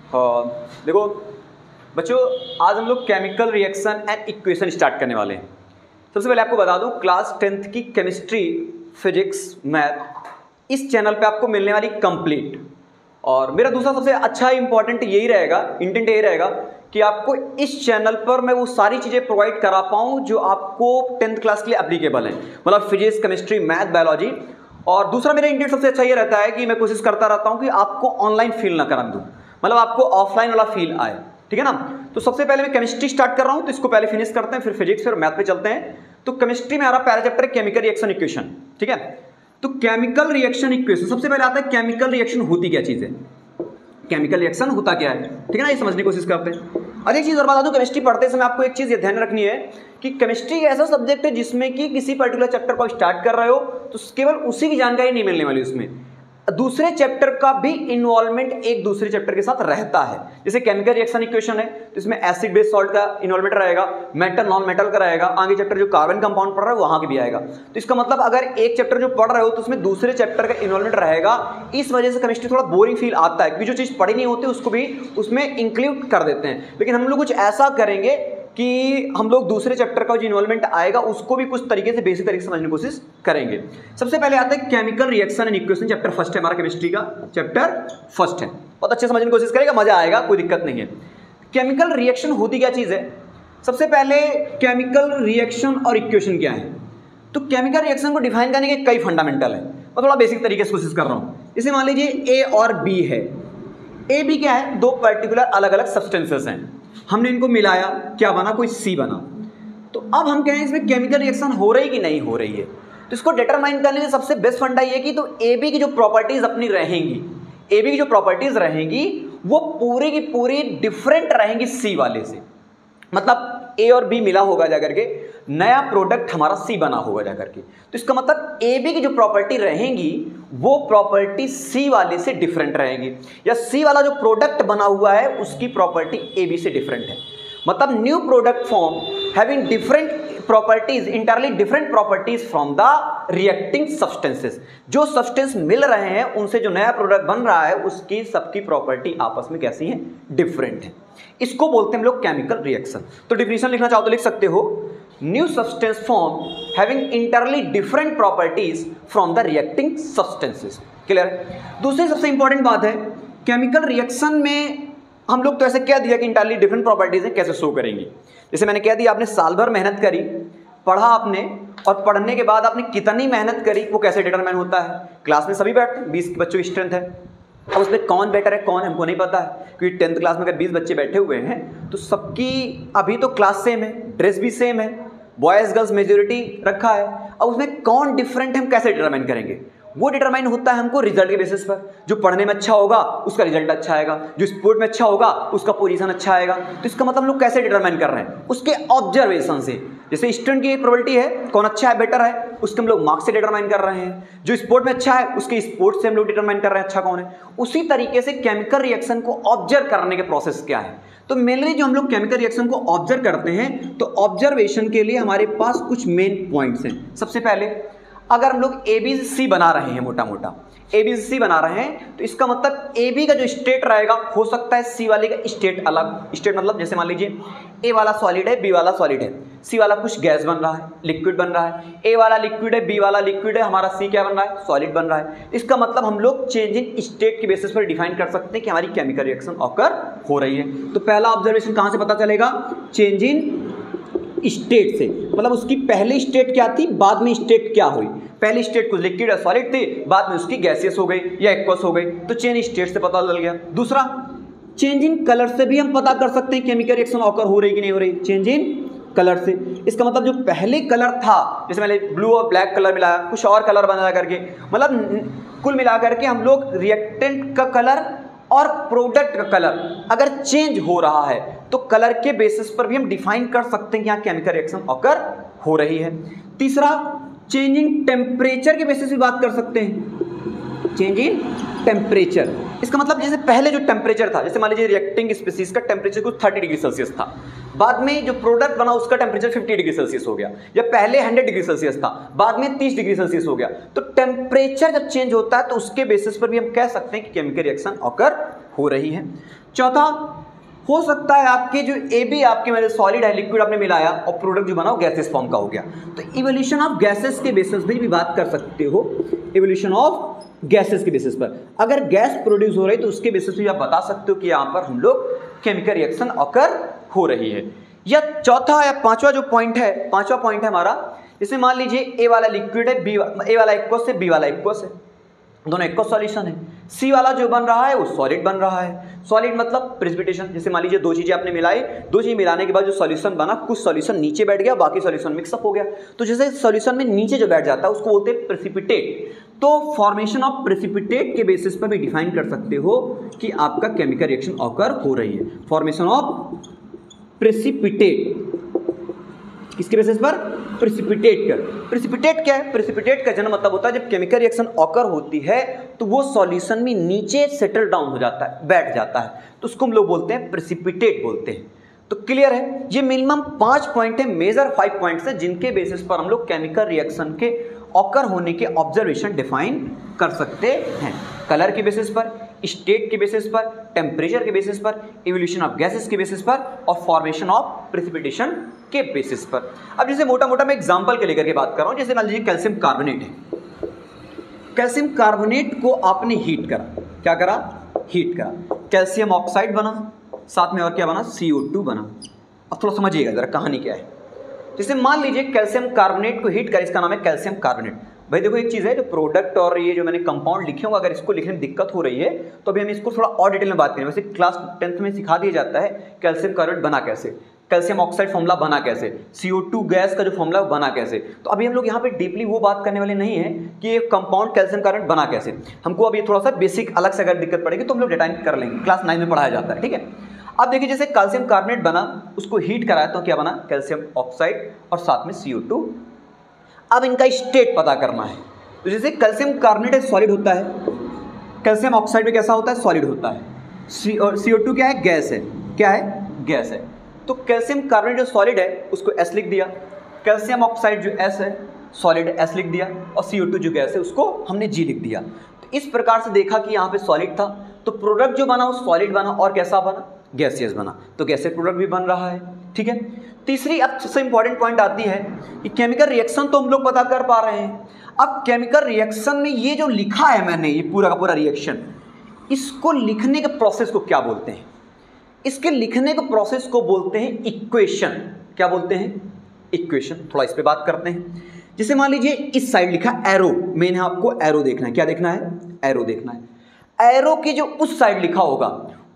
देखो बच्चों, आज हम लोग chemical reaction and equation start करने वाले हैं। सबसे पहले आपको बता दूं, क्लास 10th की केमिस्ट्री, फिजिक्स, मैथ इस चैनल पे आपको मिलने वाली कंप्लीट। और मेरा दूसरा सबसे अच्छा इंपॉर्टेंट यही रहेगा, इंटेंट यही रहेगा कि आपको इस चैनल पर मैं वो सारी चीज़ें प्रोवाइड करा पाऊँ जो आपको 10th क्लास के लिए एप्लीकेबल हैं, मतलब फिजिक्स, केमिस्ट्री, मैथ, बायोलॉजी। और दूसरा मेरा इंटेंट सबसे अच्छा ये रहता है कि मैं कोशिश करता रहता हूँ कि आपको ऑनलाइन फील ना करा दूँ, मतलब आपको ऑफलाइन वाला फील आए, ठीक है ना। तो सबसे पहले मैं केमिस्ट्री स्टार्ट कर रहा हूँ, तो इसको पहले फिनिश करते हैं, फिर फिजिक्स, फिर मैथ पे चलते हैं। तो केमिस्ट्री में हमारा पहला चैप्टर है केमिकल रिएक्शन इक्वेशन, ठीक है। तो केमिकल रिएक्शन इक्वेशन सबसे पहले आता है केमिकल रिएक्शन होती क्या चीज़ है, केमिकल रिएक्शन होता क्या है, ठीक है ना, ये समझने की कोशिश करते हैं। और एक चीज़ और बता दूं, केमिस्ट्री पढ़ते समय आपको एक चीज़ ध्यान रखनी है कि केमिस्ट्री एक ऐसा सब्जेक्ट है जिसमें कि किसी पर्टिकुलर चैप्टर को स्टार्ट कर रहे हो तो केवल उसी की जानकारी नहीं मिलने वाली, उसमें दूसरे चैप्टर का भी इन्वॉल्वमेंट एक दूसरे चैप्टर के साथ रहता है। जैसे केमिकल रिएक्शन इक्वेशन है तो इसमें एसिड बेस सॉल्ट का इन्वॉल्वमेंट रहेगा, मेटल नॉन मेटल का रहेगा, आगे चैप्टर जो कार्बन कंपाउंड पढ़ रहा है वहां के भी आएगा। तो इसका मतलब अगर एक चैप्टर जो पढ़ रहे हो तो उसमें दूसरे चैप्टर का इन्वॉल्वमेंट रहेगा। इस वजह से केमिस्ट्री थोड़ा बोरिंग फील आता है, क्योंकि जो चीज़ पढ़ी नहीं होती उसको भी उसमें इंक्लूड कर देते हैं। लेकिन हम लोग कुछ ऐसा करेंगे कि हम लोग दूसरे चैप्टर का जो इन्वॉल्वमेंट आएगा उसको भी कुछ तरीके से बेसिक तरीके से समझने की कोशिश करेंगे। सबसे पहले आता है chemical reaction and equation, chapter first है हमारा, केमिस्ट्री का चैप्टर फर्स्ट है। बहुत अच्छे समझने की कोशिश करेगा, मजा आएगा, कोई दिक्कत नहीं है। केमिकल रिएक्शन होती क्या चीज़ है, सबसे पहले केमिकल रिएक्शन और इक्वेशन क्या है। तो केमिकल रिएक्शन को डिफाइन करने के कई फंडामेंटल है, मैं थोड़ा बेसिक तरीके से कोशिश कर रहा हूँ। जैसे मान लीजिए ए और बी है, ए बी क्या है, दो पर्टिकुलर अलग अलग सब्सटेंसेस हैं, हमने इनको मिलाया, क्या बना, कोई सी बना। तो अब हम कहें इसमें केमिकल रिएक्शन हो रही कि नहीं हो रही है, तो इसको डिटरमाइन करने के सबसे बेस्ट फंडा ये कि तो ए बी की जो प्रॉपर्टीज अपनी रहेंगी, ए बी की जो प्रॉपर्टीज रहेंगी वो पूरी की पूरी डिफरेंट रहेंगी सी वाले से। मतलब ए और बी मिला होगा जाकर के, नया प्रोडक्ट हमारा सी बना होगा जाकर के। तो इसका मतलब ए बी की जो प्रॉपर्टी रहेंगी वो प्रॉपर्टी सी वाले से डिफरेंट रहेंगी, या सी वाला जो प्रोडक्ट बना हुआ है उसकी प्रॉपर्टी ए बी से डिफरेंट है। मतलब new product form having different properties, इंटरली different properties from the reacting substances. जो सब्सटेंस मिल रहे हैं उनसे जो नया प्रोडक्ट बन रहा है उसकी सबकी प्रॉपर्टी आपस में कैसी है, डिफरेंट है। इसको बोलते हैं हम लोग केमिकल रिएक्शन। तो डिफिनेशन लिखना चाहो तो लिख सकते हो, new substance form having इंटरली different properties from the reacting substances. Clear है। दूसरी सबसे इंपॉर्टेंट बात है, केमिकल रिएक्शन में हम लोग तो ऐसे कह दिया कि इंटरली डिफरेंट प्रॉपर्टीज है, कैसे शो करेंगी। जैसे मैंने कह दिया, आपने साल भर मेहनत करी, पढ़ा आपने, और पढ़ने के बाद आपने कितनी मेहनत करी वो कैसे डिटरमाइन होता है। क्लास में सभी बैठते हैं, 20 बच्चों की स्ट्रेंथ है, अब उसमें कौन बेटर है कौन हमको नहीं पता है, क्योंकि 10th क्लास में अगर 20 बच्चे बैठे हुए हैं तो सबकी अभी तो क्लास सेम है, ड्रेस भी सेम है, बॉयज़ गर्ल्स मेजोरिटी रखा है। अब उसमें कौन डिफरेंट है हम कैसे डिटरमाइन करेंगे, वो डिटरमाइन होता है हमको रिजल्ट के बेसिस पर। जो पढ़ने में अच्छा होगा उसका रिजल्ट अच्छा आएगा, जो स्पोर्ट में अच्छा होगा उसका पोजीशन अच्छा आएगा। तो इसका मतलब हम लोग कैसे डिटरमाइन कर रहे हैं, उसके ऑब्जर्वेशन से। जैसे स्टूडेंट की एक प्रोबेबिलिटी है, कौन अच्छा है बेटर है, उसके हम लोग मार्क्स से डिटरमाइन कर रहे हैं। जो स्पोर्ट में अच्छा है उसके स्पोर्ट्स से हम लोग डिटरमाइन कर रहे हैं अच्छा कौन है। उसी तरीके से केमिकल रिएक्शन को ऑब्जर्व करने के प्रोसेस क्या है। तो मेनली जो हम लोग केमिकल रिएक्शन को ऑब्जर्व करते हैं, तो ऑब्जर्वेशन के लिए हमारे पास कुछ मेन पॉइंट्स हैं। सबसे पहले अगर हम लोग ए बी सी बना रहे हैं, मोटा मोटा ए बी सी बना रहे हैं, तो इसका मतलब ए बी का जो स्टेट रहेगा हो सकता है सी वाले का स्टेट अलग। स्टेट मतलब जैसे मान लीजिए ए वाला सॉलिड है, बी वाला सॉलिड है, सी वाला कुछ गैस बन रहा है, लिक्विड बन रहा है, ए वाला लिक्विड है, बी वाला लिक्विड है, हमारा सी क्या बन रहा है, सॉलिड बन रहा है। इसका मतलब हम लोग चेंज इन स्टेट के बेसिस पर डिफाइन कर सकते हैं कि हमारी केमिकल रिएक्शन ऑकर हो रही है। तो पहला ऑब्जर्वेशन कहाँ से पता चलेगा, चेंज इन स्टेट से। मतलब उसकी पहली स्टेट क्या थी, बाद में स्टेट क्या हुई। पहली स्टेट कुछ लिक्विड या सॉलिड थी, बाद में उसकी गैसियस हो गई या एक्वस हो गई, तो चेंज स्टेट से पता चल गया। दूसरा, चेंज इन कलर से भी हम पता कर सकते हैं केमिकल रिएक्शन ऑकर हो रही कि नहीं हो रही, चेंज इन कलर से। इसका मतलब जो पहले कलर था, जैसे मैंने ब्लू और ब्लैक कलर मिलाया, कुछ और कलर बना करके, मतलब कुल मिला करके हम लोग रिएक्टेंट का कलर और प्रोडक्ट का कलर अगर चेंज हो रहा है तो कलर के बेसिस पर भी हम डिफाइन कर सकते हैं कि यहाँ केमिकल रिएक्शन ऑकर हो रही है। तीसरा, चेंज इन टेम्परेचर के बेसिस भी बात कर सकते हैं, चेंज इन टेम्परेचर। इसका मतलब जैसे पहले जो टेम्परेचर था, जैसे मान लीजिए रिएक्टिंग स्पीसीज का टेम्परेचर कुछ 30 डिग्री सेल्सियस था, बाद में जो प्रोडक्ट बना उसका टेम्परेचर 50 डिग्री सेल्सियस हो गया, या पहले 100 डिग्री सेल्सियस था बाद में 30 डिग्री सेल्सियस हो गया। तो टेम्परेचर जब चेंज होता है तो उसके बेसिस पर भी हम कह सकते हैं कि केमिकल रिएक्शन ऑकर हो रही है। चौथा, हो सकता है आपके जो ए बी आपके मेरे सॉलिड है, लिक्विड आपने मिलाया और प्रोडक्ट जो बना वो गैसेस फॉर्म का हो गया। तो इवोल्यूशन ऑफ गैसेस के बेसिस पे भी बात कर सकते हो, इवोल्यूशन ऑफ गैसेस के बेसिस पर। अगर गैस प्रोड्यूस हो रही है तो उसके बेसिस पे आप बता सकते हो कि यहाँ पर हम लोग केमिकल रिएक्शन ऑकर हो रही है। या चौथा या पांचवा जो पॉइंट है, पांचवा पॉइंट है हमारा, इसमें मान लीजिए ए वाला लिक्विड है, बी ए वाला एक्वस है, बी वाला एक्वस है, दोनों एक्वस सॉल्यूशन है। सी वाला जो बन रहा है वो सॉलिड बन रहा है। सॉलिड मतलब प्रेसिपिटेशन। जैसे मान लीजिए दो चीजें आपने मिलाई, दो चीज मिलाने के बाद जो सॉल्यूशन बना, कुछ सॉल्यूशन नीचे बैठ गया, बाकी सॉल्यूशन मिक्सअप हो गया। तो जैसे सॉल्यूशन में नीचे जो बैठ जाता है उसको बोलते हैं प्रेसिपिटेट। तो फॉर्मेशन ऑफ प्रेसिपिटेट के बेसिस पर भी डिफाइन कर सकते हो कि आपका केमिकल रिएक्शन ऑकर हो रही है। फॉर्मेशन ऑफ प्रेसिपिटेट किसके बेसिस पर? प्रेसिपिटेट कर। प्रेसिपिटेट क्या है? प्रेसिपिटेट का जनरल मतलब होता है जब केमिकल रिएक्शन ऑकर होती है तो वो सॉल्यूशन में नीचे सेटल डाउन हो जाता है, बैठ जाता है, तो उसको हम लोग बोलते हैं प्रेसिपिटेट बोलते हैं। तो क्लियर है, ये मिनिमम 5 पॉइंट है, मेजर 5 पॉइंट्स है जिनके बेसिस पर हम लोग केमिकल रिएक्शन के ऑकर होने के ऑब्जर्वेशन डिफाइन कर सकते हैं। कलर के बेसिस पर, स्टेट के बेसिस पर, टेम्परेचर के बेसिस पर, इवोल्यूशन ऑफ गैसेस के बेसिस पर और फॉर्मेशन ऑफ प्रेसिपिटेशन के बेसिस पर। अब जैसे मोटा मोटा मैं एग्जांपल के लेकर के बात कर रहा हूं, जैसे मान लीजिए कैल्शियम कार्बोनेट है। कैल्शियम कार्बोनेट को आपने हीट करा, क्या करा? हीट करा, कैल्शियम ऑक्साइड बना, साथ में और क्या बना? CO2 बना। अब थोड़ा समझिएगा जरा कहानी क्या है। जैसे मान लीजिए कैल्शियम कार्बोनेट को हीट कर, इसका नाम है कैल्शियम कार्बोनेट। भाई देखो एक चीज़ है, जो प्रोडक्ट और ये जो मैंने कंपाउंड लिखे होंगे, अगर इसको लिखने में दिक्कत हो रही है तो अभी हम इसको थोड़ा और डिटेल में बात करें। वैसे क्लास 10th में सिखा दिया जाता है कैल्शियम कार्बोनेट बना कैसे, कैल्शियम ऑक्साइड फॉर्मूला बना कैसे, CO2 गैस का जो फॉर्मूला बना कैसे। तो अभी हम लोग यहाँ पे डीपली वो बात करने वाले नहीं है कि ये कंपाउंड कैल्शियम कार्बोनेट बना कैसे। हमको अभी थोड़ा सा बेसिक अलग से अगर दिक्कत पड़ेगी तो हम लोग डिटाइन कर लेंगे, क्लास 9 में पढ़ाया जाता है, ठीक है। अब देखिए जैसे कैल्शियम कार्बोनेट बना, उसको हीट कराया तो क्या बना? कैल्शियम ऑक्साइड और साथ में CO2। अब इनका स्टेट पता करना है। तो जैसे कैल्शियम कार्बोनेट है, सॉलिड होता है, कैल्शियम ऑक्साइड में कैसा होता है? सॉलिड होता है। और CO2 क्या है? गैस है। क्या है? गैस है। तो कैल्शियम कार्बोनेट जो सॉलिड है उसको S लिख दिया, कैल्शियम ऑक्साइड जो S है सॉलिड S लिख दिया, और CO2 जो गैस है उसको हमने G लिख दिया। तो इस प्रकार से देखा कि यहाँ पे सॉलिड था तो प्रोडक्ट जो बना वो सॉलिड बना और कैसा बना? गैसियस बना। तो गैसियस प्रोडक्ट भी बन रहा है, ठीक है। तीसरी अब सबसे इंपॉर्टेंट पॉइंट आती है कि केमिकल रिएक्शन तो हम लोग पता कर पा रहे हैं। अब केमिकल रिएक्शन में ये जो लिखा है मैंने, ये पूरा का पूरा रिएक्शन, इसको लिखने के प्रोसेस को क्या बोलते हैं? इसके लिखने के प्रोसेस को बोलते हैं इक्वेशन। क्या बोलते हैं? इक्वेशन। थोड़ा इस पे बात करते हैं। जैसे मान लीजिए इस साइड लिखा एरो, मैंने आपको एरो देखना है। क्या देखना है? एरो देखना है। एरो की जो उस साइड लिखा होगा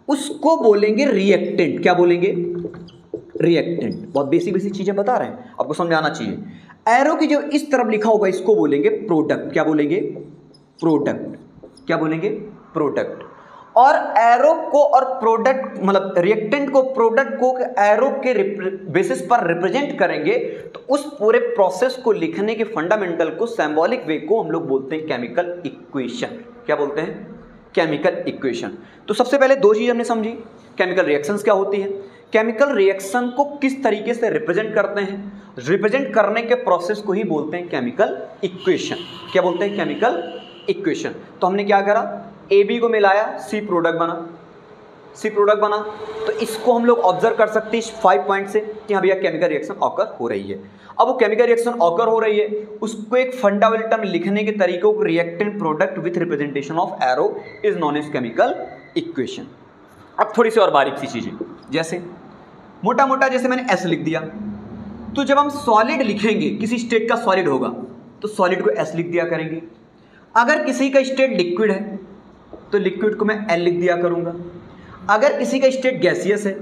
उसको बोलेंगे रिएक्टेंट। क्या बोलेंगे? रिएक्टेंट। बहुत बेसिक बेसिक चीजें बता रहे हैं, आपको समझ आना चाहिए। एरो की जो इस तरफ लिखा होगा इसको बोलेंगे प्रोडक्ट। क्या बोलेंगे? प्रोडक्ट। क्या बोलेंगे? प्रोडक्ट। और एरो को और प्रोडक्ट मतलब रिएक्टेंट को, प्रोडक्ट को एरो के बेसिस पर रिप्रेजेंट करेंगे तो उस पूरे प्रोसेस को लिखने के फंडामेंटल को, सिंबॉलिक वे को हम लोग बोलते हैं केमिकल इक्वेशन। क्या बोलते हैं? Chemical equation. तो सबसे पहले दो चीज हमने समझी, केमिकल रिएक्शंस क्या होती है, केमिकल रिएक्शन को किस तरीके से रिप्रेजेंट करते हैं, रिप्रेजेंट करने के प्रोसेस को ही बोलते हैं केमिकल इक्वेशन। क्या बोलते हैं? Chemical equation. तो हमने क्या करा? AB को मिलाया, C प्रोडक्ट बना, C प्रोडक्ट बना। तो इसको हम लोग ऑब्जर्व कर सकते हैं 5 पॉइंट से कि हाँ भैया केमिकल रिएक्शन ऑकर हो रही है। अब वो केमिकल रिएक्शन ऑकर हो रही है, उसको एक फंडामेंटल टर्म लिखने के तरीकों को reactant product with representation of arrow is known as chemical equation. अब थोड़ी सी और बारीक सी चीजें, जैसे मोटा मोटा जैसे मैंने S लिख दिया, तो जब हम सॉलिड लिखेंगे, किसी स्टेट का सॉलिड होगा तो सॉलिड को S लिख दिया करेंगे। अगर किसी का स्टेट लिक्विड है तो लिक्विड को मैं L लिख दिया करूंगा। अगर किसी का स्टेट गैसियस है,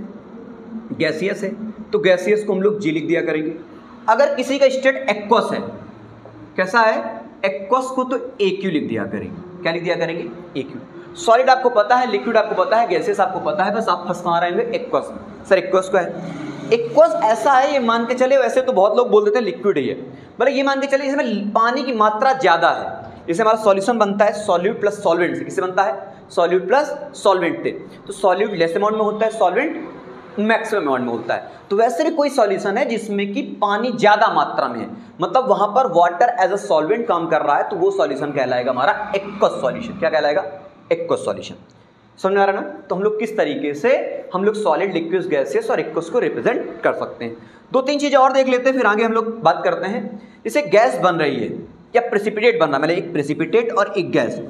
गैसियस है तो गैसियस को हम लोग G लिख दिया करेंगे। अगर किसी का स्टेट एक्वस है, कैसा है? एक्वस को तो AQ लिख दिया करेंगे। क्या लिख दिया करेंगे? AQ। सॉलिड आपको पता है, लिक्विड आपको पता है, गैसेस आपको पता है, बस आप फंस कहाँ रहेंगे? एक्वस में। सर एक्वस को है, एक्वस ऐसा है, ये मान के चले, वैसे तो बहुत लोग बोल देते हैं लिक्विड ही है, मतलब ये मान के चले इसमें पानी की मात्रा ज्यादा है। जैसे हमारा सॉल्यूशन बनता है सॉल्यूट प्लस सॉल्वेंट से, किससे बनता है? सॉल्यूट प्लस सॉल्वेंट से। तो सॉल्यूट लेस अमाउंट में होता है, सॉल्वेंट मैक्सिमम अमाउंट में होता है। तो वैसे भी कोई सॉल्यूशन है जिसमें कि पानी ज्यादा मात्रा में है, मतलब वहां पर वाटर एज अ सॉल्वेंट काम कर रहा है, तो वो सॉल्यूशन कहलाएगा हमारा एक्वस सॉल्यूशन। क्या कहलाएगा? Aqueous solution. समझ में आ रहा है ना? तो हम लोग किस तरीके से हम लोग सॉलिड, लिक्विड, गैसेस और एक्वस को रिप्रेजेंट कर सकते हैं। 2-3 चीजें और देख लेते हैं, फिर आगे हम लोग बात करते हैं। जैसे गैस बन रही है या प्रेसिपिटेट बन रहा है, मतलब एक प्रेसिपिटेट और एक गैस,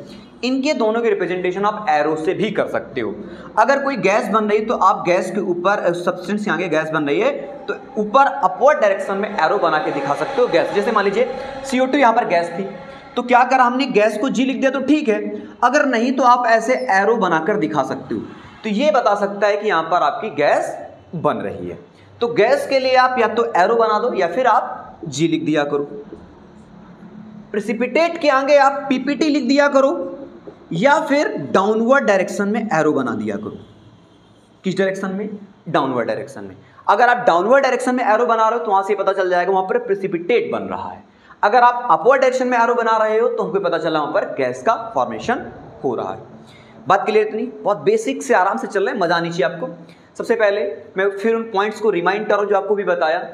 इनके दोनों की रिप्रेजेंटेशन आप एरो से भी कर सकते हो। अगर कोई गैस बन रही है तो आप गैस के ऊपर सब्सटेंस, यहाँ गैस बन रही है तो ऊपर अपवर्ड डायरेक्शन में एरो बना के दिखा सकते हो गैस। जैसे मान लीजिए CO2 यहाँ पर गैस थी, तो क्या करा हमने, गैस को G लिख दिया तो ठीक है, अगर नहीं तो आप ऐसे एरो बनाकर दिखा सकते हो। तो ये बता सकता है कि यहाँ पर आपकी गैस बन रही है। तो गैस के लिए आप या तो एरो बना दो या फिर आप G लिख दिया करो। प्रेसिपिटेट के आगे आप PPT लिख दिया करो या फिर डाउनवर्ड डायरेक्शन में एरो बना दिया करो। किस डायरेक्शन में? डाउनवर्ड डायरेक्शन में। अगर आप डाउनवर्ड डायरेक्शन में एरो बना रहे हो तो वहां से पता चल जाएगा वहां पर प्रेसिपिटेट बन रहा है। अगर आप अपवर्ड डायरेक्शन में एरो बना रहे हो तो हमको पता चला वहां पर गैस का फॉर्मेशन हो रहा है। बात क्लियर? इतनी बहुत बेसिक से आराम से चल रहे हैं, मजा आनी चाहिए आपको। सबसे पहले मैं फिर उन पॉइंट्स को रिमाइंड करूं जो आपको भी बताया।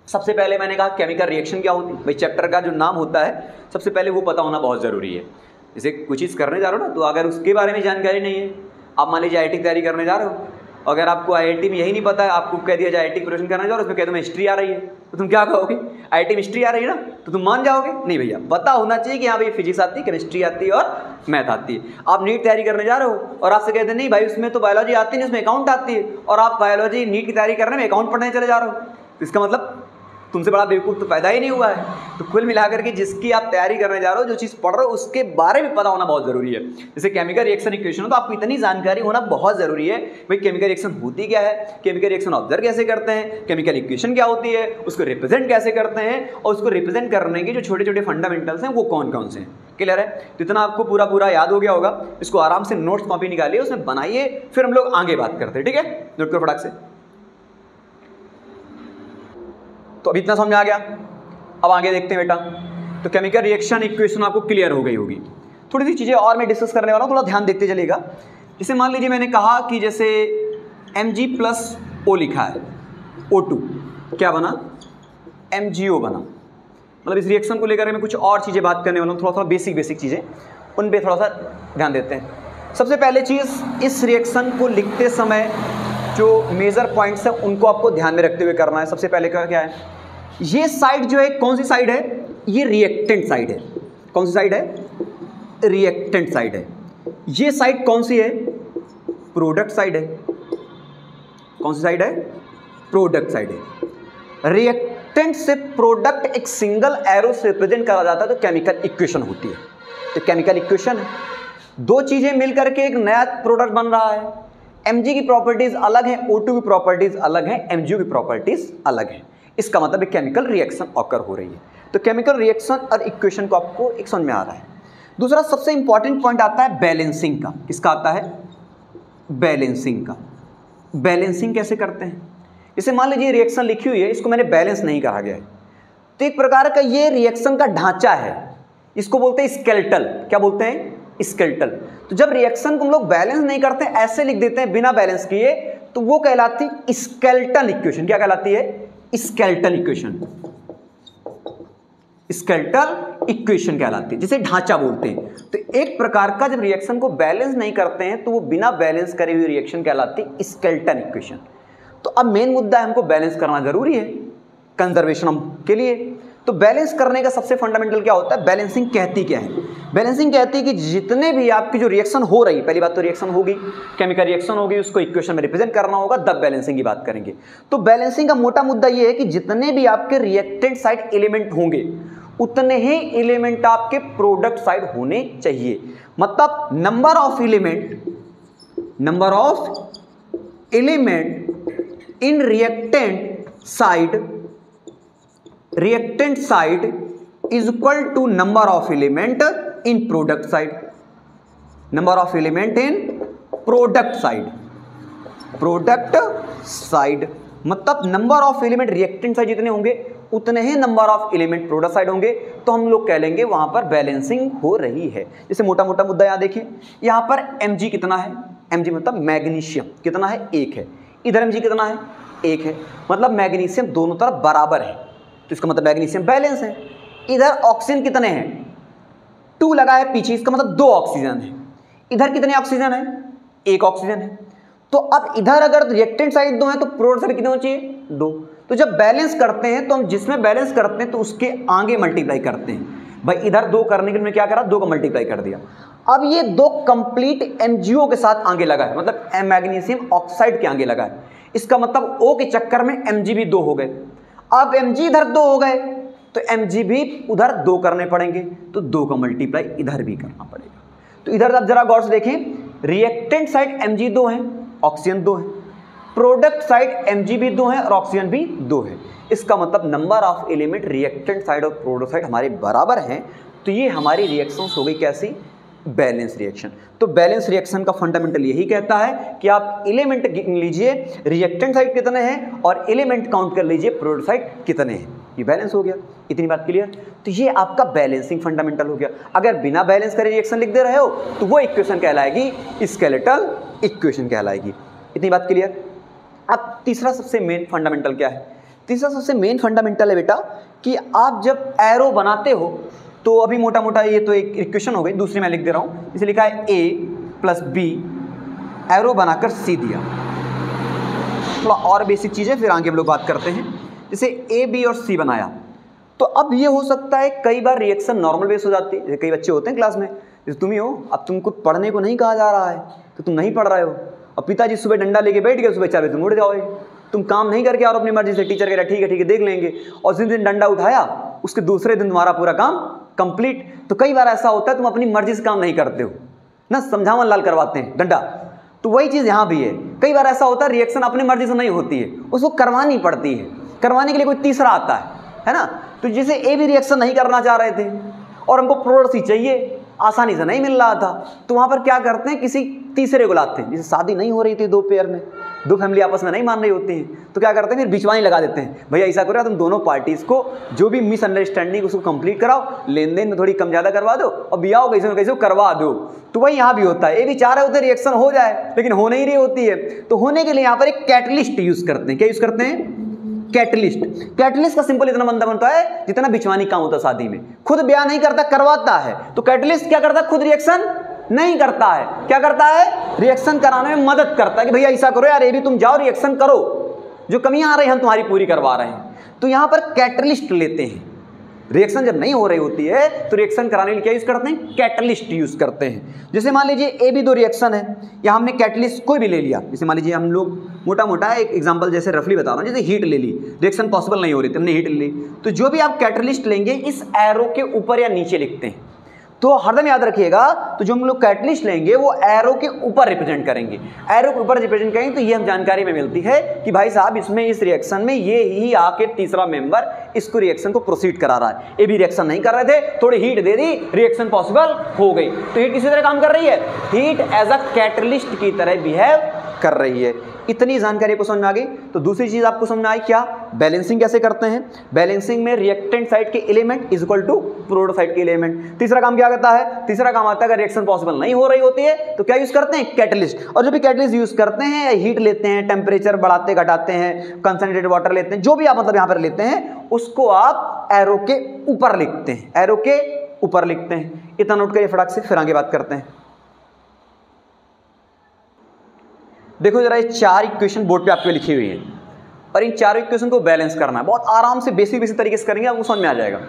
सबसे पहले मैंने कहा केमिकल रिएक्शन क्या होती है। भाई चैप्टर का जो नाम होता है सबसे पहले वो पता होना बहुत ज़रूरी है। जैसे कोई चीज़ करने जा रहे हो ना, तो अगर उसके बारे में जानकारी नहीं है, आप मान लीजिए IIT की तैयारी करने जा रहे हो, अगर आपको IIT में यही नहीं पता है, आपको कह दिया जाए IIT प्रिपरेशन करने जाओ, उसमें कह दो मैं हिस्ट्री आ रही है, तो तुम क्या कहोगे? IIT में हिस्ट्री आ रही है ना, तो तुम मान जाओगे? नहीं भैया, पता होना चाहिए कि हाँ भाई फिजिक्स आती है, केमिस्ट्री आती है और मैथ आती है। आप नीट तैयारी करने जा रहे हो और आपसे कहते हैं नहीं भाई उसमें तो बायोलॉजी आती नहीं, उसमें अकाउंट आती है, और आप बायोलॉजी नीट की तैयारी करने में अकाउंट पढ़ने चले जा रहे हो, तो इसका मतलब तुमसे बड़ा बेवकूफ़ तो पैदा ही नहीं हुआ है। तो कुल मिलाकर के जिसकी आप तैयारी करने जा रहे हो, जो चीज़ पढ़ रहे हो, उसके बारे में पता होना बहुत ज़रूरी है। जैसे केमिकल रिएक्शन इक्वेशन हो तो आपको इतनी जानकारी होना बहुत ज़रूरी है। भाई केमिकल रिएक्शन होती क्या है, केमिकल रिएक्शन ऑब्जर्व कैसे करते हैं, केमिकल इक्वेशन क्या होती है, उसको रिप्रेजेंट कैसे करते हैं, और उसको रिप्रेजेंट करने के जो छोटे छोटे फंडामेंटल्स हैं वो कौन कौन से हैं। क्लियर है? तो इतना आपको पूरा याद हो गया होगा। इसको आराम से नोट्स कॉपी निकालिए, उसमें बनाइए, फिर हम लोग आगे बात करते हैं। ठीक है, नोट करो फटाक से। तो अभी इतना समझ आ गया, अब आगे देखते हैं बेटा। तो केमिकल रिएक्शन इक्वेशन आपको क्लियर हो गई होगी। थोड़ी सी चीज़ें और मैं डिस्कस करने वाला हूँ, थोड़ा ध्यान देते चलिएगा। जैसे मान लीजिए मैंने कहा कि जैसे Mg+O लिखा है, O2 क्या बना, MgO बना। मतलब इस रिएक्शन को लेकर मैं कुछ और चीज़ें बात करने वाला हूँ, थोड़ा बेसिक चीज़ें, उन पर थोड़ा सा ध्यान देते हैं। सबसे पहले चीज़, इस रिएक्शन को लिखते समय जो मेजर पॉइंट्स हैं उनको आपको ध्यान में रखते हुए करना है। सबसे पहले क्या है, ये साइड जो है कौन सी साइड है, ये रिएक्टेंट साइड है। कौन सी साइड है? रिएक्टेंट साइड है। ये साइड कौन सी है? प्रोडक्ट साइड है। कौन सी साइड है? प्रोडक्ट साइड है। रिएक्टेंट से प्रोडक्ट एक सिंगल एरो से रिप्रेजेंट करा जाता है तो केमिकल इक्वेशन होती है। तो केमिकल इक्वेशन है, दो चीजें मिलकर के एक नया प्रोडक्ट बन रहा है। Mg की प्रॉपर्टीज अलग है, O2 की प्रॉपर्टीज अलग है, MgO की प्रॉपर्टीज अलग है। इसका मतलब एक केमिकल रिएक्शन ऑकर हो रही है। तो केमिकल रिएक्शन और इक्वेशन को आपको एक समझ में आ रहा है। दूसरा सबसे इंपॉर्टेंट पॉइंट आता है बैलेंसिंग का। किसका आता है? बैलेंसिंग का। बैलेंसिंग कैसे करते हैं? जैसे मान लीजिए रिएक्शन लिखी हुई है, इसको मैंने बैलेंस नहीं कहा गया है, तो एक प्रकार का ये रिएक्शन का ढांचा है, इसको बोलते हैं स्केलेटल। क्या बोलते हैं? स्केलेटल। तो जब रिएक्शन को हम लोग बैलेंस नहीं करते, ऐसे लिख देते हैं बिना बैलेंस किए, तो वो कहलाती स्केलेटल इक्वेशन। क्या कहलाती है? Skeletal equation. स्केलेटल इक्वेशन कहलाती है, जिसे ढांचा बोलते हैं। तो एक प्रकार का जब रिएक्शन को बैलेंस नहीं करते हैं तो वो बिना बैलेंस करे हुई रिएक्शन कहलाती है स्केलेटल इक्वेशन। तो अब मेन मुद्दा है, हमको बैलेंस करना जरूरी है कंजर्वेशन के लिए। तो बैलेंस करने का सबसे फंडामेंटल क्या होता है? बैलेंसिंग कहती क्या है? बैलेंसिंग कहती है कि जितने भी आपकी जो रिएक्शन हो रही है, पहली बात तो रिएक्शन होगी, केमिकल रिएक्शन होगी, उसको इक्वेशन में रिप्रेजेंट करना होगा, तब बैलेंसिंग की बात करेंगे। तो बैलेंसिंग का मोटा मुद्दा ये है कि जितने भी आपके रिएक्टेंट साइड एलिमेंट होंगे उतने ही एलिमेंट आपके प्रोडक्ट साइड होने चाहिए। मतलब number of element in reactant side is equal to number of element in product side. Number of element in product side मतलब number of element reactant side जितने होंगे उतने ही number of element product side होंगे, तो हम लोग कह लेंगे वहां पर बैलेंसिंग हो रही है। जैसे मोटा मोटा मुद्दा यहाँ देखिए, यहाँ पर Mg कितना है? Mg मतलब मैग्नीशियम कितना है? 1 है। इधर Mg कितना है? 1 है। मतलब मैग्नीशियम दोनों तरफ बराबर है, तो इसका मतलब मैग्नीशियम बैलेंस है। इधर ऑक्सीजन कितने हैं? 2 लगा है पीछे, इसका मतलब 2 ऑक्सीजन है। इधर कितने ऑक्सीजन है? एक ऑक्सीजन है। तो अब इधर अगर रिएक्टेंट साइड 2 है तो प्रोडक्ट साइड कितने होने चाहिए? 2। तो जब बैलेंस करते हैं तो हम जिसमें बैलेंस करते हैं तो उसके आगे मल्टीप्लाई करते हैं। भाई इधर 2 करने के लिए क्या करा, 2 का मल्टीप्लाई कर दिया। अब ये 2 कंप्लीट MgO के साथ आगे लगा है, मतलब मैग्नीशियम ऑक्साइड के आगे लगा है। इसका मतलब O के चक्कर में Mg भी 2 हो गए। अब Mg इधर 2 हो गए तो Mg भी उधर 2 करने पड़ेंगे, तो 2 का मल्टीप्लाई इधर भी करना पड़ेगा। तो इधर आप जरा गौर से देखें, रिएक्टेंट साइड Mg 2 है, ऑक्सीजन 2 है, प्रोडक्ट साइड Mg भी 2 है और ऑक्सीजन भी 2 है। इसका मतलब number of element reactant side और प्रोडक्ट साइड हमारे बराबर हैं। तो ये हमारी रिएक्शंस हो गई कैसी? Balance reaction. तो बैलेंस रिएक्शन का फंडामेंटल यही कहता है कि आप एलिमेंट लीजिए रिएक्टेंट साइड कितने हैं और एलिमेंट काउंट कर लीजिए प्रोडक्ट साइड कितने हैं, ये बैलेंस हो गया। इतनी बात क्लियर? तो ये आपका बैलेंसिंग फंडामेंटल हो गया। अगर बिना बैलेंस करे रिएक्शन लिख दे रहे हो तो वो इक्वेशन कहलाएगी स्केलेटल इक्वेशन कहलाएगी। इतनी बात क्लियर? अब तीसरा सबसे मेन फंडामेंटल क्या है? तीसरा सबसे मेन फंडामेंटल है बेटा कि आप जब एरो बनाते हो तो अभी मोटा मोटा ये तो एक इक्वेशन हो गई, दूसरी मैं लिख दे रहा हूँ। इसे लिखा है A + B, एरो बनाकर C दिया। थोड़ा और बेसिक चीज़ें फिर आगे हम लोग बात करते हैं। जैसे A, B और C बनाया तो अब ये हो सकता है कई बार रिएक्शन नॉर्मल बेस हो जाती है। कई बच्चे होते हैं क्लास में, जैसे तुम ही हो, अब तुमको पढ़ने को नहीं कहा जा रहा है तो तुम नहीं पढ़ रहे हो, और पिताजी सुबह डंडा लेके बैठ गए, सुबह 4 बजे तुम उड़ जाओगे, तुम काम नहीं करके और अपनी मर्जी से टीचर कह रहा ठीक है देख लेंगे, और जिस दिन डंडा उठाया उसके दूसरे दिन तुम्हारा पूरा काम कंप्लीट। तो कई बार ऐसा होता है तुम अपनी मर्जी से काम नहीं करते हो ना, समझावन लाल करवाते हैं डंडा। तो वही चीज़ यहाँ भी है, कई बार ऐसा होता है रिएक्शन अपनी मर्जी से नहीं होती है, उसको करवानी पड़ती है, करवाने के लिए कोई तीसरा आता है ना। तो जैसे ए भी रिएक्शन नहीं करना चाह रहे थे और हमको प्रोडक्ट ही चाहिए, आसानी से नहीं मिल रहा था, तो वहाँ पर क्या करते हैं, किसी तीसरे को लाते हैं। जैसे शादी नहीं हो रही थी 2 पेयर में, 2 फैमिली आपस में नहीं मान रही होती हैं, तो क्या करते हैं फिर बिचवानी लगा देते हैं, भैया ऐसा करो तुम दोनों पार्टीज़ को जो भी मिसअंडरस्टैंडिंग उसको कंप्लीट कराओ, लेन देन में थोड़ी कम ज़्यादा करवा दो और ब्याह कैसे न कैसे करवा दो। तो वही यहाँ भी होता है, ये भी चाह रहे होते हैं रिएक्शन हो जाए लेकिन हो नहीं रही होती है, तो होने के लिए यहाँ पर एक कैटलिस्ट यूज़ करते हैं। क्या यूज़ करते हैं? कैटलिस्ट। कैटलिस्ट का सिंपल इतना बनता है जितना बिचवानी काम होता है शादी में, खुद ब्याह नहीं करता करवाता है, तो कैटलिस्ट क्या करता है, खुद रिएक्शन नहीं करता है, क्या करता है, रिएक्शन कराने में मदद करता है कि भैया ऐसा करो यार, ये भी तुम जाओ रिएक्शन करो, जो कमियां आ रही हैं हम तुम्हारी पूरी करवा रहे हैं। तो यहां पर कैटलिस्ट लेते हैं। रिएक्शन जब नहीं हो रही होती है तो रिएक्शन कराने के लिए क्या यूज करते हैं, कैटलिस्ट यूज करते हैं। जैसे मान लीजिए ए भी 2 रिएक्शन है, या हमने कैटलिस्ट कोई भी ले लिया, जैसे मान लीजिए हम लोग मोटा मोटा एक एग्जांपल जैसे रफली बता रहा हूँ, जैसे हीट ले ली, रिएक्शन पॉसिबल नहीं हो रही थी, हमने हीट ले ली, तो जो भी आप कैटलिस्ट लेंगे इस एरो के ऊपर या नीचे लिखते हैं। तो हरदम याद रखिएगा, तो जो हम लोग कैटलिस्ट लेंगे वो एरो के ऊपर रिप्रेजेंट करेंगे, एरो के ऊपर रिप्रेजेंट करेंगे, तो ये हम जानकारी में मिलती है कि भाई साहब इसमें इस रिएक्शन में ये ही आके तीसरा मेंबर इसको रिएक्शन को प्रोसीड करा रहा है। ये भी रिएक्शन नहीं कर रहे थे, थोड़ी हीट दे दी, रिएक्शन पॉसिबल हो गई। तो हीट किसी तरह काम कर रही है, हीट एज अ कैटलिस्ट की तरह बिहेव कर रही है। इतनी जानकारी को समझ में आ गई। तो दूसरी चीज आपको समझ में आई क्या, बैलेंसिंग कैसे करते हैं। बैलेंसिंग में रिएक्टेंट साइड के element is equal to product side के एलिमेंट। तीसरा काम क्या करता है, तीसरा काम आता है अगर रिएक्शन पॉसिबल नहीं हो रही होती है तो क्या यूज करते हैं, कैटलिस्ट। और जो भी कैटलिस्ट यूज करते हैं, हीट लेते हैं, टेम्परेचर बढ़ाते घटाते हैं, कंसंट्रेटेड वाटर लेते हैं, जो भी आप मतलब यहां पर लेते हैं उसको आप एरो के ऊपर लिखते हैं, एरो के ऊपर लिखते हैं। इतना नोट करिए फटाक से, फिर आगे बात करते हैं। देखो जरा, ये 4 इक्वेशन बोर्ड पे आपके लिखी हुई है और इन 4 इक्वेशन को बैलेंस करना है। बहुत आराम से बेसिक तरीके से करेंगे, आपको समझ में आ जाएगा।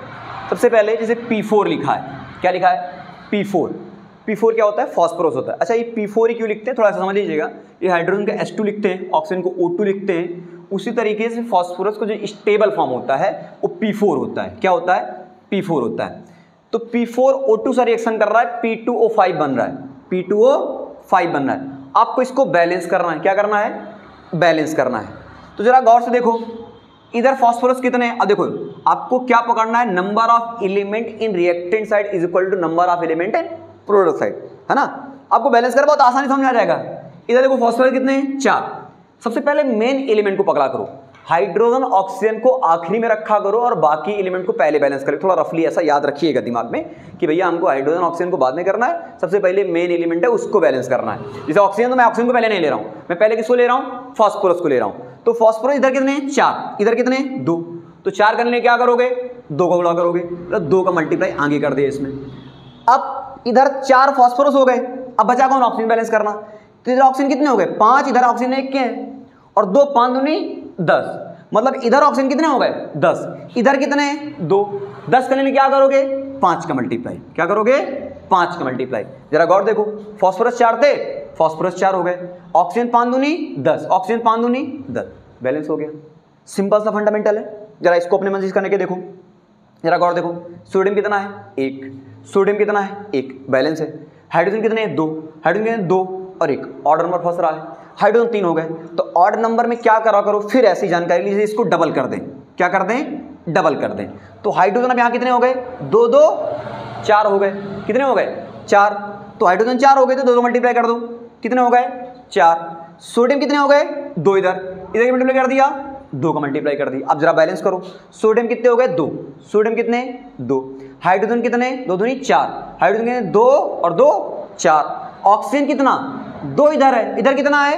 सबसे पहले जैसे P4 लिखा है, क्या लिखा है, P4। P4 क्या होता है, फास्फोरस होता है। अच्छा, ये P4 ही क्यों लिखते हैं, थोड़ा सा समझ लीजिएगा। ये हाइड्रोजन का H2 लिखते हैं, ऑक्सीजन को O2 लिखते हैं, उसी तरीके से फास्फोरस को जो स्टेबल फॉर्म होता है वो P4 होता है। क्या होता है, P4 होता है। तो P4 O2 से रिएक्शन कर रहा है, P2O5 बन रहा है, P2O5 बन रहा है। आपको इसको बैलेंस करना है, क्या करना है, बैलेंस करना है। तो जरा गौर से देखो, इधर फास्फोरस कितने हैं, अब देखो आपको क्या पकड़ना है, number of element in reactant side is equal to number of element in product side, है ना। आपको बैलेंस करना बहुत आसानी समझ आ जाएगा। इधर देखो फास्फोरस कितने हैं, 4। सबसे पहले मेन एलिमेंट को पकड़ा करो, हाइड्रोजन ऑक्सीजन को आखिरी में रखा करो और बाकी एलिमेंट को पहले बैलेंस करें। थोड़ा रफली ऐसा याद रखिएगा दिमाग में कि भैया हमको हाइड्रोजन ऑक्सीजन को बाद में करना है, सबसे पहले मेन एलिमेंट है उसको बैलेंस करना है। जैसे ऑक्सीजन, तो मैं ऑक्सीजन को पहले नहीं ले रहा हूं, मैं पहले किसको ले रहा हूं, फास्फोरस को ले रहा हूं। तो फास्फोरस इधर कितने हैं, 4, इधर कितने हैं, 2। तो 4 करने क्या करोगे, 2 को गुणा करोगे, तो 2 का मल्टीप्लाई आगे कर दिया इसमें। अब इधर 4 फास्फोरस हो गए, अब बचा कौन, ऑक्सीजन बैलेंस करना। तो इधर ऑक्सीजन कितने हो गए 5, इधर ऑक्सीजन 1 के हैं, और 2 5 दूनी 10, मतलब इधर ऑक्सीजन कितने हो गए 10, इधर कितने 2, 10 करने में क्या करोगे 5 का मल्टीप्लाई, क्या करोगे 5 का मल्टीप्लाई। जरा गौर देखो, फॉस्फोरस 4 थे, फॉस्फोरस 4 हो गए, ऑक्सीजन 5 दूनी 10, ऑक्सीजन 5 दूनी 10, बैलेंस हो गया। सिंपल सा फंडामेंटल है। जरा इसको अपने मन से करने के देखो, जरा गौर देखो, सोडियम कितना है 1, सोडियम कितना है 1, बैलेंस है। हाइड्रोजन कितने हैं 2, हाइड्रोजन कितने 2 और 1, ऑड नंबर फंस रहा है, हाइड्रोजन 3 हो गए। तो ऑड नंबर में क्या करा करो, फिर ऐसी जानकारी लीजिए, इसको डबल कर दें, क्या कर दें डबल कर दें। तो हाइड्रोजन अब यहाँ कितने हो गए 2 2 4 हो गए, कितने हो गए 4, तो हाइड्रोजन 4 हो गए तो 2 मल्टीप्लाई कर दो, कितने हो गए 4। सोडियम कितने हो गए 2, इधर इधर मल्टीप्लाई कर दिया 2 का मल्टीप्लाई कर दिया। अब जरा बैलेंस करो, सोडियम कितने हो गए 2, सोडियम कितने 2, हाइड्रोजन कितने 2 दूनी 4, हाइड्रोजन कितने 2 और 2 4, ऑक्सीजन कितना 2 इधर है, इधर कितना है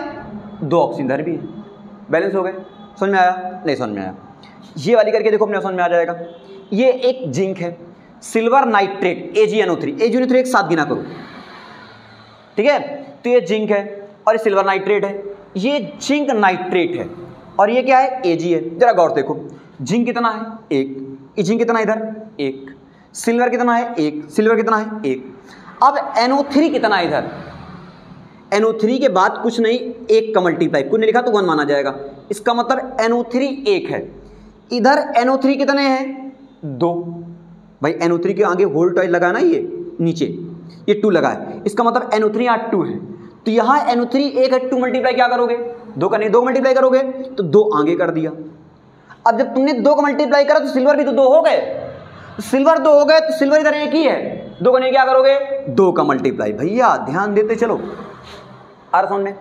2 ऑक्सीजन इधर भी है, बैलेंस हो गए। समझ में आया नहीं समझ में आया, ये वाली करके देखो अपने समझ में आ जाएगा। ये एक जिंक है, सिल्वर नाइट्रेट AgNO3, AgNO3 एक साथ गिना करो, ठीक है। तो ये जिंक है और ये सिल्वर नाइट्रेट है, ये जिंक नाइट्रेट है और ये क्या है Ag है। जरा गौर देखो, जिंक कितना है 1, ये जिंक कितना इधर 1, सिल्वर कितना है 1, सिल्वर कितना है 1। अब NO3 कितना है इधर, NO3 के बाद कुछ नहीं 1 का मल्टीप्लाई, कुछ नहीं लिखा तो 1 माना जाएगा, इसका मतलब NO3 1 है। इधर NO3 कितने हैं 2, भाई NO3 के आगे होल टॉइल लगा ना, ये नीचे ये 2 लगा है, इसका मतलब NO3 यहाँ 2 है। तो यहाँ NO3 1 है, 2 मल्टीप्लाई क्या करोगे 2 का नहीं 2 मल्टीप्लाई करोगे तो 2 आगे कर दिया। अब जब तुमने 2 का मल्टीप्लाई करा तो सिल्वर भी तो 2 हो गए, सिल्वर 2 हो गए तो सिल्वर इधर 1 ही है, 2 का नहीं क्या करोगे 2 का मल्टीप्लाई। भैया ध्यान देते चलो आ रहा समझ में।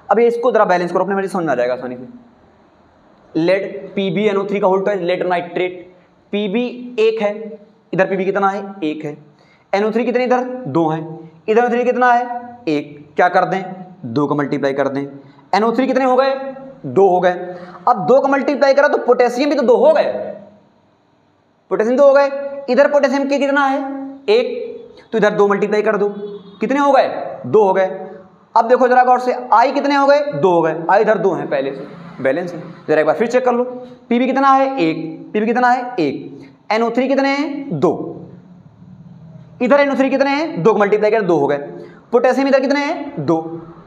अब ये इसको जरा बैलेंस करो, अपने मुझे समझ में आ जाएगा आसानी से। लेड PbNO3 का होल टॉइल लेड नाइट्रेट, Pb 1 है, इधर Pb कितना है 1 है, NO3 कितने इधर 2 है, इधर NO3 कितना है 1, क्या कर दें 2 का मल्टीप्लाई कर दें। NO3 कितने हो गए 2 हो गए। अब 2 का मल्टीप्लाई करा तो पोटेशियम भी तो 2 हो गए, पोटेशियम 2 हो गए, इधर पोटेशियम के कितना है 1, तो इधर 2 मल्टीप्लाई कर दो, कितने हो गए 2 हो गए। अब देखो जरा गौर से, I कितने हो गए 2 हो गए, I इधर 2 हैं पहले से, बैलेंस है। जरा एक बार फिर चेक कर लो, Pb कितना है 1, Pb कितना है 1, NO3 कितने हैं 2, इधर NO3 कितने हैं 2 मल्टीप्लाई कर 2 हो गए, पोटेशियम इधर कितने हैं 2,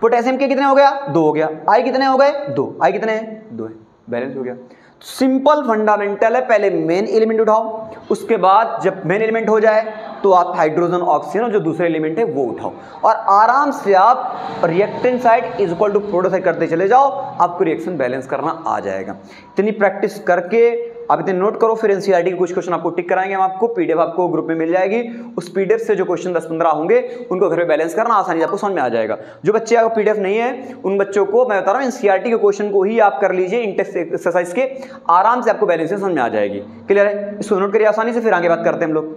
पोटेशियम के कितने हो गया 2 हो गया, I कितने हो गए 2, I कितने हैं 2 है, बैलेंस हो गया। सिंपल फंडामेंटल है, पहले मेन एलिमेंट उठाओ, उसके बाद जब मेन एलिमेंट हो जाए तो आप हाइड्रोजन ऑक्सीजन और जो दूसरे एलिमेंट है वो उठाओ और आराम से आप reactant side is equal to product side करते चले जाओ, आपको रिएक्शन बैलेंस करना आ जाएगा। इतनी प्रैक्टिस करके आप इतने नोट करो, फिर एनसीईआरटी के कुछ क्वेश्चन आपको टिक कराएंगे हम आपको, पीडीएफ आपको ग्रुप में मिल जाएगी, उस पीडीएफ से जो क्वेश्चन 10-15 होंगे उनको घर में बैलेंस करना आसानी से आपको समझ में आ जाएगा। जो बच्चे आपको पीडीएफ नहीं है उन बच्चों को मैं बता रहा हूँ एनसीईआरटी के क्वेश्चन को ही आप कर लीजिए, इंटेक्स एक्सरसाइज के, आराम से आपको बैलेंस समझ में आ जाएगी। क्लियर है, इसको नोट करिए आसानी से, फिर आगे बात करते हैं हम लोग।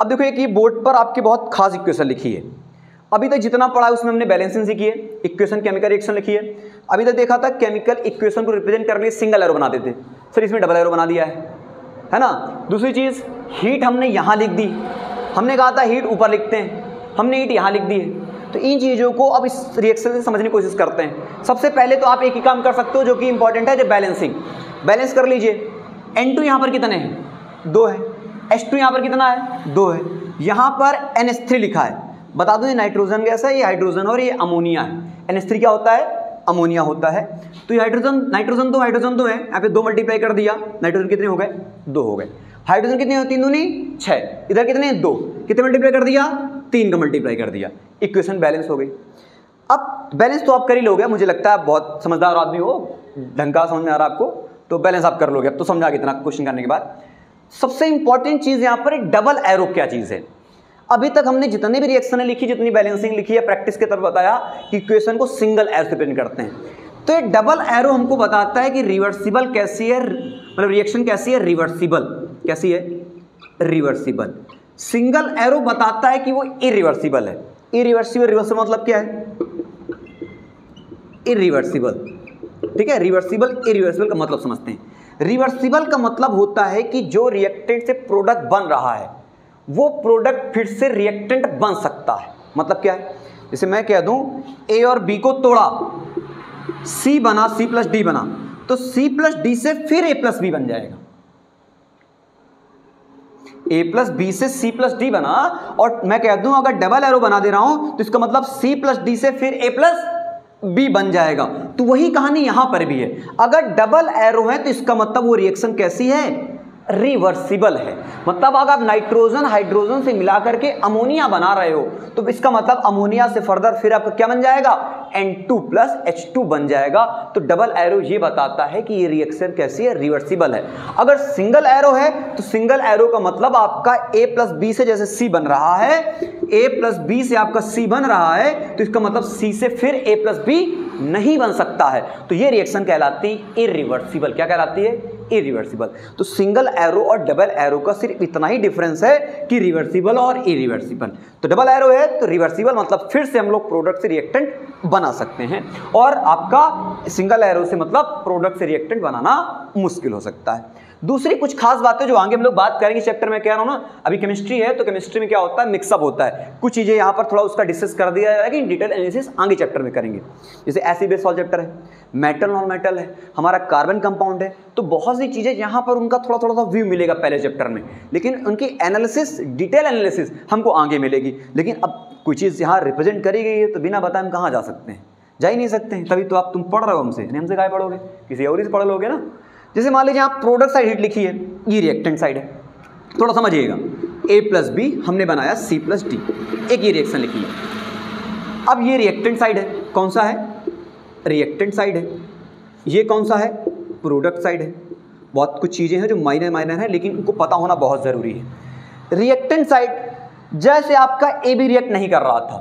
अब देखो एक ये बोर्ड पर आपकी बहुत खास इक्वेशन लिखी है, अभी तक जितना पढ़ा है उसमें हमने बैलेंसिंग सीखी है, इक्वेशन केमिकल रिएक्शन लिखी है। अभी तक देखा था केमिकल इक्वेशन को रिप्रेजेंट करने के लिए सिंगल एरो बनाते थे, सर इसमें डबल एरो बना दिया है ना। दूसरी चीज़ हीट हमने यहाँ लिख दी, हमने कहा था हीट ऊपर लिखते हैं, हमने हीट यहाँ लिख दी है। तो इन चीज़ों को अब इस रिएक्शन से समझने की कोशिश करते हैं। सबसे पहले तो आप एक ही काम कर सकते हो जो कि इंपॉर्टेंट है, जो बैलेंसिंग। बैलेंस कर लीजिए, N2 यहाँ पर कितने हैं 2 है, H2 यहाँ पर कितना है 2 है, यहाँ पर NH3 लिखा है। बता दूं ये नाइट्रोजन गैस है, ये हाइड्रोजन और ये अमोनिया है। NH3 क्या होता है अमोनिया होता है। तो ये हाइड्रोजन नाइट्रोजन 2 हाइड्रोजन 2 है, यहाँ पे 2 मल्टीप्लाई कर दिया, नाइट्रोजन कितने हो गए 2 हो गए। हाइड्रोजन कितने हो 3 दूनी 6, इधर कितने 2, कितने मल्टीप्लाई कर दिया 3 का मल्टीप्लाई कर दिया, इक्वेशन बैलेंस हो गई। अब बैलेंस तो आप कर ही लोगे, मुझे लगता है बहुत समझदार आदमी हो, ढंग का समझ में आ रहा है आपको, तो बैलेंस आप कर लोगे। अब तो समझा इतना क्वेश्चन करने के बाद। सबसे इंपॉर्टेंट चीज़ यहाँ पर डबल एरो क्या चीज़ है। अभी तक हमने जितनी भी रिएक्शनें लिखी, जितनी बैलेंसिंग लिखी है, प्रैक्टिस की तरफ बताया कि इक्वेशन को सिंगल एरो से प्रिंट करते हैं। तो ये डबल एरो हमको बताता है कि रिवर्सिबल कैसी है, मतलब रिएक्शन कैसी है रिवर्सिबल, कैसी है रिवर्सिबल। सिंगल एरो बताता है कि वो इरिवर्सिबल है। इरिवर्सिबल, रिवर्सिबल मतलब क्या है इरिवर्सिबल, ठीक है। रिवर्सिबल इरिवर्सिबल का मतलब समझते हैं। रिवर्सिबल का मतलब होता है कि जो रिएक्टेंट से प्रोडक्ट बन रहा है वो प्रोडक्ट फिर से रिएक्टेंट बन सकता है। मतलब क्या है, जैसे मैं कह दूं ए और बी को तोड़ा, सी बना, सी प्लस डी बना, तो सी प्लस डी से फिर ए प्लस बी बन जाएगा। ए प्लस बी से सी प्लस डी बना, और मैं कह दूं अगर डबल एरो बना दे रहा हूं तो इसका मतलब सी प्लस डी से फिर ए प्लस बी बन जाएगा। तो वही कहानी यहां पर भी है, अगर डबल एरो है तो इसका मतलब वो रिएक्शन कैसी है, रिवर्सिबल है। मतलब अगर आप नाइट्रोजन हाइड्रोजन से मिला करके अमोनिया बना रहे हो तो इसका मतलब अमोनिया से फर्दर फिर आपका क्या बन जाएगा, N2 प्लस H2 बन जाएगा। तो डबल एरो ये बताता है कि ये रिएक्शन कैसी है, रिवर्सिबल है। अगर सिंगल एरो है तो सिंगल एरो का मतलब आपका A प्लस बी से जैसे C बन रहा है, A प्लस बी से आपका C बन रहा है, तो इसका मतलब C से फिर A प्लस बी नहीं बन सकता है। तो ये रिएक्शन कहलाती है इरिवर्सिबल। क्या कहलाती है, इरिवर्सिबल। तो सिंगल एरो और डबल एरो का सिर्फ इतना ही डिफरेंस है कि रिवर्सिबल और इरिवर्सिबल। तो डबल एरो है तो रिवर्सिबल, मतलब फिर से हम लोग प्रोडक्ट से रिएक्टेंट बना सकते हैं, और आपका सिंगल एरो से मतलब प्रोडक्ट से रिएक्टेंट बनाना मुश्किल हो सकता है। दूसरी कुछ खास बातें जो आगे हम लोग बात करेंगे चैप्टर में, कह रहा हूं ना, अभी केमिस्ट्री है तो केमिस्ट्री में क्या होता है, मिक्सअप होता है। कुछ चीजें यहाँ पर थोड़ा उसका डिस्कस कर दिया जाएगा कि डिटेल एनालिसिस आगे चैप्टर में करेंगे। जैसे एसिड बेस सॉल्ट चैप्टर है, मेटल नॉन मेटल है, हमारा कार्बन कंपाउंड है, तो बहुत सी चीजें यहाँ पर उनका थोड़ा थोड़ा सा व्यू मिलेगा पहले चैप्टर में, लेकिन उनकी एनालिसिस, डिटेल एनालिसिस हमको आगे मिलेगी। लेकिन अब कोई चीज़ यहाँ रिप्रेजेंट करी गई है तो बिना बताए हम कहाँ जा सकते हैं, जा ही नहीं सकते हैं। तभी तो तुम पढ़ रहे हो हमसे, नहीं हमसे क्या पढ़ोगे, किसी और ही से पढ़ लोगे ना। जैसे मान लीजिए आप प्रोडक्ट साइड हीट लिखी है, ये रिएक्टेंट साइड है, थोड़ा समझिएगा। A प्लस बी हमने बनाया C प्लस डी, एक ये रिएक्शन लिखी है। अब ये रिएक्टेंट साइड है, कौन सा है, रिएक्टेंट साइड है। ये कौन सा है, प्रोडक्ट साइड है। बहुत कुछ चीज़ें हैं जो माइनर है, लेकिन उनको पता होना बहुत ज़रूरी है। रिएक्टेंट साइड जैसे आपका ए बी रिएक्ट नहीं कर रहा था,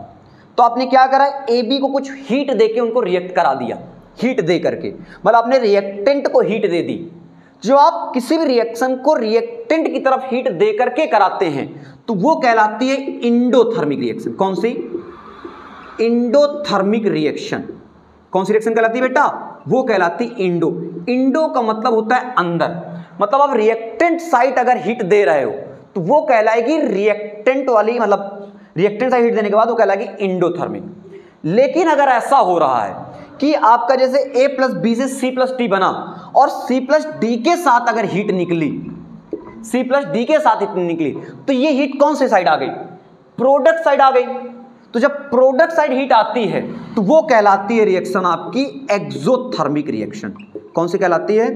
तो आपने क्या करा, ए बी को कुछ हीट देके उनको रिएक्ट करा दिया, हीट दे करके, मतलब आपने रिएक्टेंट को हीट दे दी। जो आप किसी भी रिएक्शन को रिएक्टेंट की तरफ हीट दे करके कराते हैं तो वो कहलाती है इंडोथर्मिक रिएक्शन। कौन सी, इंडोथर्मिक रिएक्शन। कौन सी रिएक्शन कहलाती है बेटा, वो कहलाती इंडो। इंडो का मतलब होता है अंदर, मतलब आप रिएक्टेंट साइड अगर हीट दे रहे हो तो वो कहलाएगी रिएक्टेंट वाली, मतलब रिएक्टेंट साइड हीट देने के बाद वो कहलाएगी इंडोथर्मिक। लेकिन अगर ऐसा हो रहा है कि आपका जैसे A प्लस बी से C प्लस डी बना और C प्लस डी के साथ अगर हीट निकली, C प्लस डी के साथ हीट निकली, तो ये हीट कौन से साइड आ गई, प्रोडक्ट साइड आ गई। तो जब प्रोडक्ट साइड हीट आती है तो वो कहलाती है रिएक्शन आपकी एक्सोथर्मिक रिएक्शन। कौन सी कहलाती है,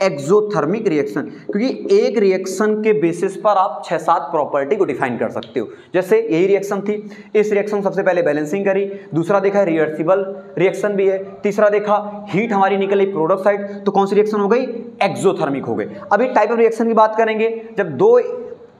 एक्सोथर्मिक रिएक्शन। क्योंकि एक रिएक्शन के बेसिस पर आप 6-7 प्रॉपर्टी को डिफाइन कर सकते हो। जैसे यही रिएक्शन थी, इस रिएक्शन सबसे पहले बैलेंसिंग करी, दूसरा देखा रिवर्सिबल रिएक्शन भी है, तीसरा देखा हीट हमारी निकली प्रोडक्ट साइड, तो कौन सी रिएक्शन हो गई, एक्सोथर्मिक हो गई। अभी टाइप ऑफ रिएक्शन की बात करेंगे, जब दो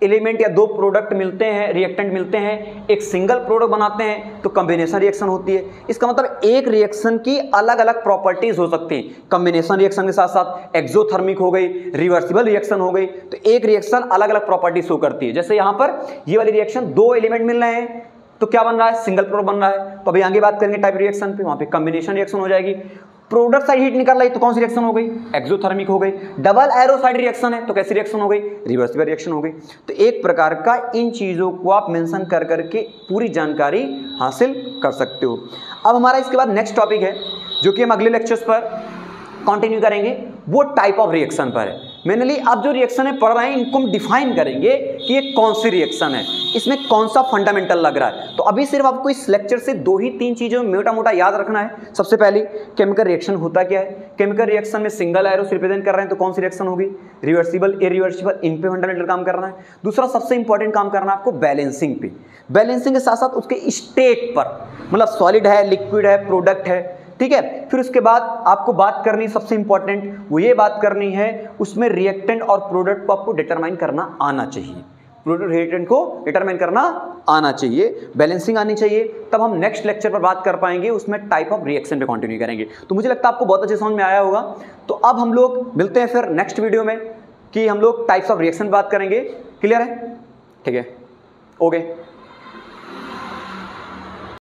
एलिमेंट या दो प्रोडक्ट मिलते हैं, रिएक्टेंट मिलते हैं, एक सिंगल प्रोडक्ट बनाते हैं तो कॉम्बिनेशन रिएक्शन होती है। इसका मतलब एक रिएक्शन की अलग अलग प्रॉपर्टीज हो सकती हैं। कॉम्बिनेशन रिएक्शन के साथ साथ एक्सोथर्मिक हो गई, रिवर्सिबल रिएक्शन हो गई, तो एक रिएक्शन अलग अलग प्रॉपर्टीज शो करती है। जैसे यहाँ पर ये वाली रिएक्शन दो एलिमेंट मिल रहे हैं तो क्या बन रहा है, सिंगल प्रोडक्ट बन रहा है। तो अभी आगे बात करेंगे टाइप रिएक्शन पे, वहाँ पे कॉम्बिनेशन रिएक्शन हो जाएगी। प्रोडक्ट साइड हीट निकल रही तो कौन सी रिएक्शन हो गई, एक्सोथर्मिक हो गई। डबल एरो साइड रिएक्शन है तो कैसी रिएक्शन हो गई, रिवर्सिबल रिएक्शन हो गई। तो एक प्रकार का इन चीज़ों को आप मेंशन कर करके पूरी जानकारी हासिल कर सकते हो। अब हमारा इसके बाद नेक्स्ट टॉपिक है जो कि हम अगले लेक्चर्स पर कंटिन्यू करेंगे, वो टाइप ऑफ रिएक्शन पर है। मेनली अब जो रिएक्शन है पढ़ रहे हैं इनको हम डिफाइन करेंगे कि ये कौन सी रिएक्शन है, इसमें कौन सा फंडामेंटल लग रहा है। तो अभी सिर्फ आपको इस लेक्चर से 2 ही 3 चीज़ें मोटा मोटा याद रखना है। सबसे पहले केमिकल रिएक्शन होता क्या है, केमिकल रिएक्शन में सिंगल एरो से रिप्रेजेंट कर रहे हैं तो कौन सी रिएक्शन होगी, रिवर्सिबल, इरिवर्सिबल, इन पे फंडामेंटल काम करना है। दूसरा सबसे इंपॉर्टेंट काम करना है आपको बैलेंसिंग पे, बैलेंसिंग के साथ साथ उसके स्टेट पर, मतलब सॉलिड है, लिक्विड है, प्रोडक्ट है, ठीक है। फिर उसके बाद आपको बात करनी सबसे इंपॉर्टेंट वो ये बात करनी है उसमें रिएक्टेंट और प्रोडक्ट को आपको डिटरमाइन करना आना चाहिए, प्रोडक्ट रिएक्टेंट को डिटरमाइन करना आना चाहिए, बैलेंसिंग आनी चाहिए। तब हम नेक्स्ट लेक्चर पर बात कर पाएंगे, उसमें टाइप ऑफ रिएक्शन पे कंटिन्यू करेंगे। तो मुझे लगता है आपको बहुत अच्छे समझ में आया होगा। तो अब हम लोग मिलते हैं फिर नेक्स्ट वीडियो में कि हम लोग टाइप्स ऑफ रिएक्शन बात करेंगे। क्लियर है, ठीक है, ओके।